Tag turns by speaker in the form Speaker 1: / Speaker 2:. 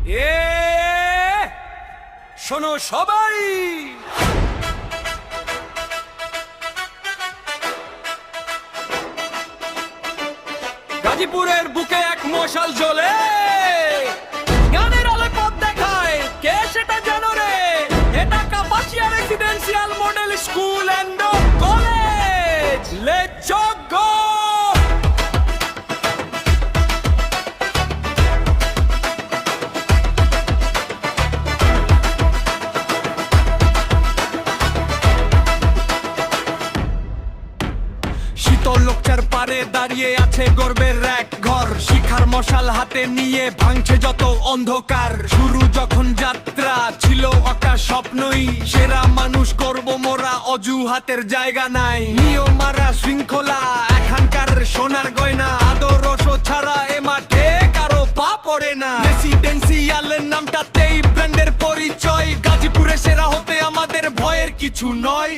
Speaker 1: এ শোনো সবাই, গাজীপুরের বুকে এক মশাল জ্বলে, গানের আলো পথ দেখায়, কে সেটা জানো রে? এটা Kapasia residential model school and college. Let's go. শীতল লোকচার পারে দাঁড়িয়ে আছে গর্বের এক ঘর, শিখার মশাল হাতে নিয়ে ভাঙছে যত অন্ধকার। শুরু যখন যাত্রা ছিল একটা স্বপ্নই, সেরা মানুষ করব মোরা, অজুহাতের জায়গা নাই। নিয়ম মারা শৃঙ্খলা এখানকার সোনার গয়না, আদর্শ ছাড়া এ মাঠে কারো পা পড়ে না। রেসিডেন্সিয়ালের নামটাতেই ব্র্যান্ডের পরিচয়, গাজীপুরে সেরা হতে আমাদের ভয়ের কিছু নয়।